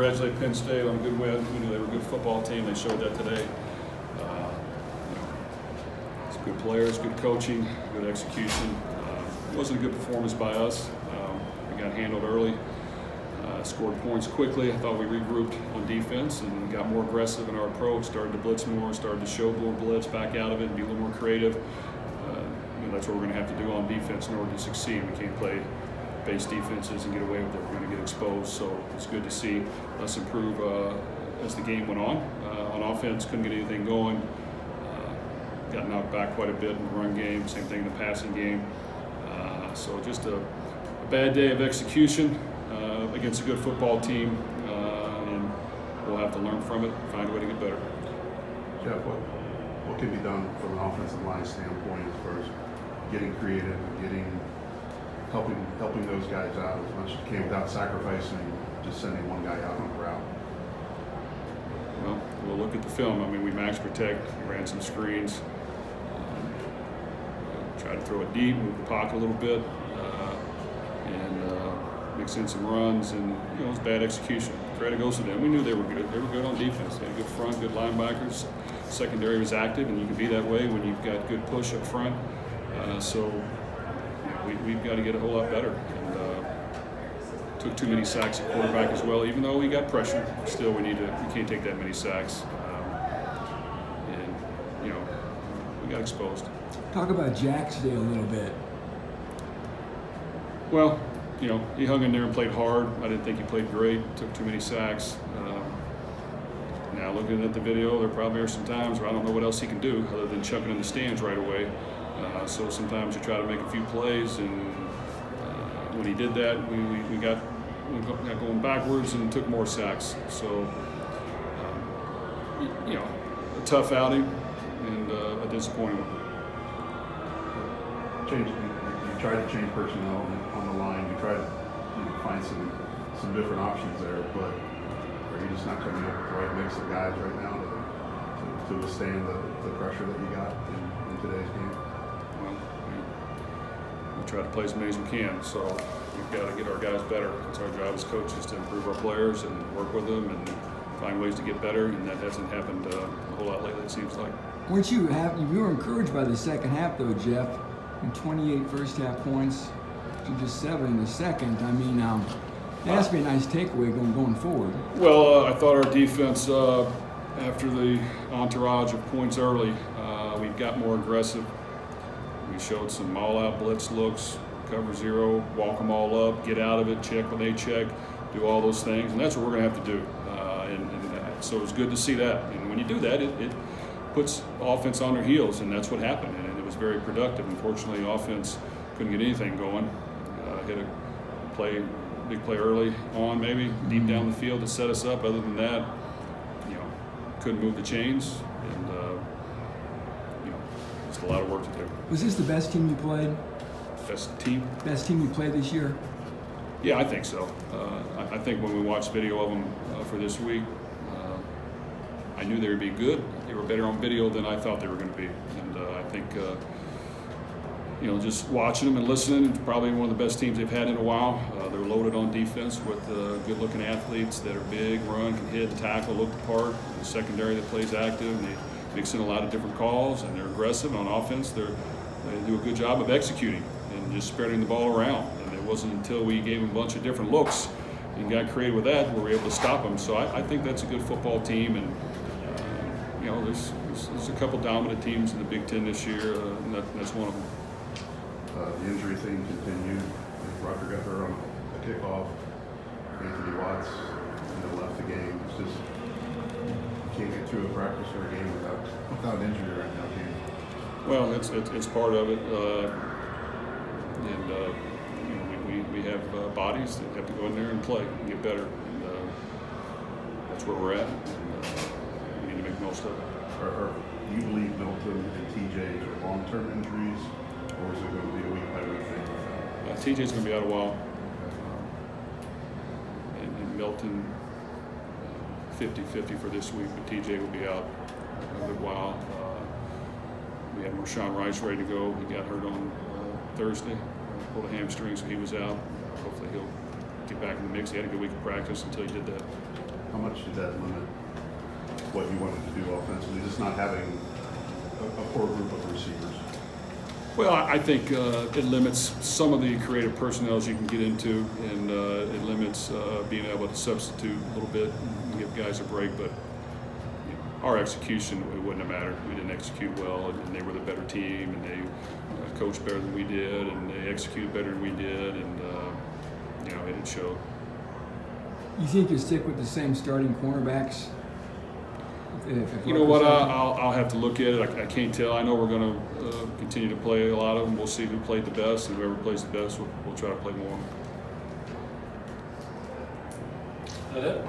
congratulate Penn State on a good win. We knew they were a good football team. They showed that today. It's good players, good coaching, good execution. It wasn't a good performance by us. We got handled early, scored points quickly. I thought we regrouped on defense and got more aggressive in our approach, started to blitz more, started to show more blitz, back out of it, and be a little more creative. That's what we're going to have to do on defense in order to succeed. We can't play base defenses and get away with it. We're going to get exposed. So it's good to see us improve as the game went on. On offense, couldn't get anything going. Got knocked back quite a bit in the run game. Same thing in the passing game. So just a bad day of execution against a good football team, and we'll have to learn from it, find a way to get better. Jeff, what can be done from an offensive line standpoint as far as getting creative, helping those guys out as much as you can without sacrificing just sending one guy out on the route? Well, we'll look at the film. I mean, we max protect, ran some screens, tried to throw it deep, move the pocket a little bit, and mix in some runs, and it was bad execution. Credit goes to them. We knew they were good. They were good on defense. They had a good front, good linebackers. Secondary was active, and you can be that way when you've got good push up front. So we've got to get a whole lot better. And took too many sacks at quarterback as well. Even though we got pressure, still we can't take that many sacks. And we got exposed. Talk about Jack today a little bit. Well, he hung in there and played hard. I didn't think he played great. Took too many sacks. Now looking at the video, there probably are some times where I don't know what else he can do other than chucking in the stands right away. So sometimes you try to make a few plays, and when he did that, we got going backwards and took more sacks. So a tough outing and a disappointing one. You tried to change personnel on the line. You tried to find some different options there, but are you just not coming up with the right mix of guys right now to withstand the pressure that you got in today's game? Well, we try to play as many as we can, so we've got to get our guys better. It's our job as coaches to improve our players and work with them and find ways to get better, and that hasn't happened a whole lot lately, it seems like. Weren't you were encouraged by the second half, though, Jeff? And 28 first half points to just 7 in the second. I mean, that has to be a nice takeaway going forward. Well, I thought our defense, after the entourage of points early, we got more aggressive. We showed some all-out blitz looks, cover zero, walk them all up, get out of it, check when they check, do all those things, and that's what we're going to have to do. So it was good to see that. And when you do that, it puts offense on their heels, and that's what happened. And it was very productive. Unfortunately, offense couldn't get anything going. Hit a big play early on, maybe deep down the field to set us up. Other than that, couldn't move the chains, and just a lot of work to do. Was this the best team you played? Best team? Best team you played this year? Yeah, I think so. I think when we watched video of them for this week, I knew they would be good. They were better on video than I thought they were going to be, and I think just watching them and listening, it's probably one of the best teams they've had in a while. They're loaded on defense with good-looking athletes that are big, run, can hit, tackle, look the part. The secondary that plays active, and they mix in a lot of different calls, and they're aggressive. On offense, they do a good job of executing and just spreading the ball around. And it wasn't until we gave them a bunch of different looks and got creative with that where we were able to stop them. So I think that's a good football team, and there's a couple dominant teams in the Big Ten this year, and that's one of them. The injury thing continued. Rucker got hurt on a kickoff. Anthony Watts left the game. It's just you can't get through a practice or a game without an injury right now, can you? Well, it's part of it, we have bodies that have to go in there and play and get better, and that's where we're at. And, we need to make the most of it. Do you believe Milton and TJ are long-term injuries, or is it going to be a week-by-week thing? TJ's going to be out a while, and Milton 50-50 for this week, but TJ will be out a good while. We had Marshawn Rice ready to go. He got hurt on Thursday, pulled a hamstring, so he was out. Hopefully he'll get back in the mix. He had a good week of practice until he did that. How much did that limit what you wanted to do offensively? Just not having a core group of receivers. Well, I think it limits some of the creative personnel you can get into, and it limits being able to substitute a little bit and give guys a break. But our execution, it wouldn't have mattered. We didn't execute well, and they were the better team, and they coached better than we did, and they executed better than we did, and it showed. You think you stick with the same starting cornerbacks? If You know what? I'll have to look at it. I can't tell. I know we're going to continue to play a lot of them. We'll see who played the best, and whoever plays the best, we'll try to play more. That it?